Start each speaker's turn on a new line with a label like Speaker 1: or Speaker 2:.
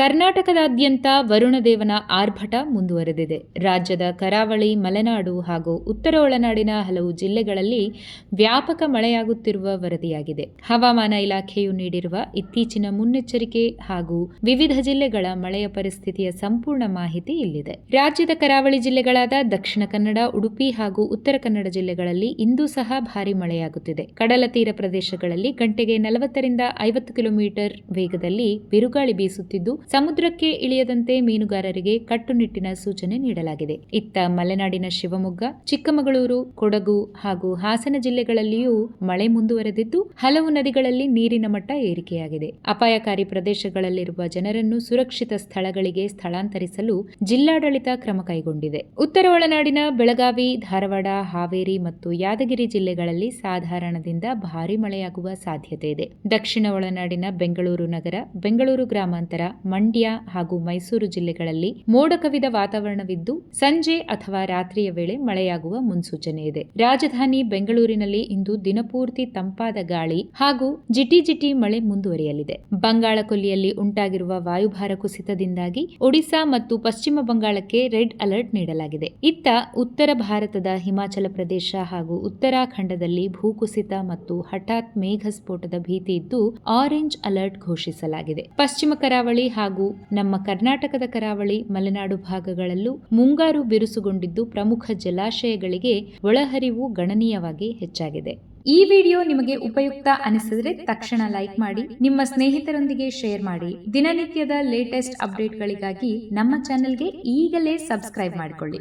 Speaker 1: ಕರ್ನಾಟಕದಾದ್ಯಂತ ವರುಣದೇವನ ಆರ್ಭಟ ಮುಂದುವರೆದಿದೆ. ರಾಜ್ಯದ ಕರಾವಳಿ, ಮಲೆನಾಡು ಹಾಗೂ ಉತ್ತರ ಒಳನಾಡಿನ ಹಲವು ಜಿಲ್ಲೆಗಳಲ್ಲಿ ವ್ಯಾಪಕ ಮಳೆಯಾಗುತ್ತಿರುವ ವರದಿಯಾಗಿದೆ. ಹವಾಮಾನ ಇಲಾಖೆಯು ನೀಡಿರುವ ಇತ್ತೀಚಿನ ಮುನ್ನೆಚ್ಚರಿಕೆ ಹಾಗೂ ವಿವಿಧ ಜಿಲ್ಲೆಗಳ ಮಳೆಯ ಪರಿಸ್ಥಿತಿಯ ಸಂಪೂರ್ಣ ಮಾಹಿತಿ ಇಲ್ಲಿದೆ. ರಾಜ್ಯದ ಕರಾವಳಿ ಜಿಲ್ಲೆಗಳಾದ ದಕ್ಷಿಣ ಕನ್ನಡ, ಉಡುಪಿ ಹಾಗೂ ಉತ್ತರ ಕನ್ನಡ ಜಿಲ್ಲೆಗಳಲ್ಲಿ ಇಂದೂ ಸಹ ಭಾರೀ ಮಳೆಯಾಗುತ್ತಿದೆ. ಕಡಲ ತೀರ ಪ್ರದೇಶಗಳಲ್ಲಿ ಗಂಟೆಗೆ 40ರಿಂದ 50 ಕಿಲೋಮೀಟರ್ ವೇಗದಲ್ಲಿ ಬಿರುಗಾಳಿ ಬೀಸುತ್ತಿದ್ದು, ಸಮುದ್ರಕ್ಕೆ ಇಳಿಯದಂತೆ ಮೀನುಗಾರರಿಗೆ ಕಟ್ಟುನಿಟ್ಟಿನ ಸೂಚನೆ ನೀಡಲಾಗಿದೆ. ಇತ್ತ ಮಲೆನಾಡಿನ ಶಿವಮೊಗ್ಗ, ಚಿಕ್ಕಮಗಳೂರು, ಕೊಡಗು ಹಾಗೂ ಹಾಸನ ಜಿಲ್ಲೆಗಳಲ್ಲಿಯೂ ಮಳೆ ಮುಂದುವರೆದಿದ್ದು, ಹಲವು ನದಿಗಳಲ್ಲಿ ನೀರಿನ ಮಟ್ಟ ಏರಿಕೆಯಾಗಿದೆ. ಅಪಾಯಕಾರಿ ಪ್ರದೇಶಗಳಲ್ಲಿರುವ ಜನರನ್ನು ಸುರಕ್ಷಿತ ಸ್ಥಳಗಳಿಗೆ ಸ್ಥಳಾಂತರಿಸಲು ಜಿಲ್ಲಾಡಳಿತ ಕ್ರಮ ಕೈಗೊಂಡಿದೆ. ಉತ್ತರ ಒಳನಾಡಿನ ಬೆಳಗಾವಿ, ಧಾರವಾಡ, ಹಾವೇರಿ ಮತ್ತು ಯಾದಗಿರಿ ಜಿಲ್ಲೆಗಳಲ್ಲಿ ಸಾಧಾರಣದಿಂದ ಭಾರೀ ಮಳೆಯಾಗುವ ಸಾಧ್ಯತೆ ಇದೆ. ದಕ್ಷಿಣ ಒಳನಾಡಿನ ಬೆಂಗಳೂರು ನಗರ, ಬೆಂಗಳೂರು ಗ್ರಾಮಾಂತರ, ಮಂಡ್ಯ ಹಾಗೂ ಮೈಸೂರು ಜಿಲ್ಲೆಗಳಲ್ಲಿ ಮೋಡ ಕವಿದ ವಾತಾವರಣವಿದ್ದು, ಸಂಜೆ ಅಥವಾ ರಾತ್ರಿಯ ವೇಳೆ ಮಳೆಯಾಗುವ ಮುನ್ಸೂಚನೆ ಇದೆ. ರಾಜಧಾನಿ ಬೆಂಗಳೂರಿನಲ್ಲಿ ಇಂದು ದಿನಪೂರ್ತಿ ತಂಪಾದ ಗಾಳಿ ಹಾಗೂ ಜಿಟಿ ಮಳೆ ಮುಂದುವರಿಯಲಿದೆ. ಬಂಗಾಳ ಕೊಲ್ಲಿಯಲ್ಲಿ ಉಂಟಾಗಿರುವ ವಾಯುಭಾರ ಕುಸಿತದಿಂದಾಗಿ ಒಡಿಶಾ ಮತ್ತು ಪಶ್ಚಿಮ ಬಂಗಾಳಕ್ಕೆ ರೆಡ್ ಅಲರ್ಟ್ ನೀಡಲಾಗಿದೆ. ಇತ್ತ ಉತ್ತರ ಭಾರತದ ಹಿಮಾಚಲ ಪ್ರದೇಶ ಹಾಗೂ ಉತ್ತರಾಖಂಡದಲ್ಲಿ ಭೂಕುಸಿತ ಮತ್ತು ಹಠಾತ್ ಮೇಘ ಸ್ಫೋಟದ ಭೀತಿ ಇದ್ದು, ಆರೆಂಜ್ ಅಲರ್ಟ್ ಘೋಷಿಸಲಾಗಿದೆ. ಪಶ್ಚಿಮ ಕರಾವಳಿ ಹಾಗೂ ನಮ್ಮ ಕರ್ನಾಟಕದ ಕರಾವಳಿ, ಮಲೆನಾಡು ಭಾಗಗಳಲ್ಲೂ ಮುಂಗಾರು ಬಿರುಸುಗೊಂಡಿದ್ದು, ಪ್ರಮುಖ ಜಲಾಶಯಗಳಿಗೆ ಒಳಹರಿವು ಗಣನೀಯವಾಗಿ ಹೆಚ್ಚಾಗಿದೆ. ಈ ವಿಡಿಯೋ ನಿಮಗೆ ಉಪಯುಕ್ತ ಅನಿಸಿದರೆ ತಕ್ಷಣ ಲೈಕ್ ಮಾಡಿ, ನಿಮ್ಮ ಸ್ನೇಹಿತರೊಂದಿಗೆ ಶೇರ್ ಮಾಡಿ. ದಿನನಿತ್ಯದ ಲೇಟೆಸ್ಟ್ ಅಪ್ಡೇಟ್ಗಳಿಗಾಗಿ ನಮ್ಮ ಚಾನೆಲ್ಗೆ ಈಗಲೇ ಸಬ್ಸ್ಕ್ರೈಬ್ ಮಾಡಿಕೊಳ್ಳಿ.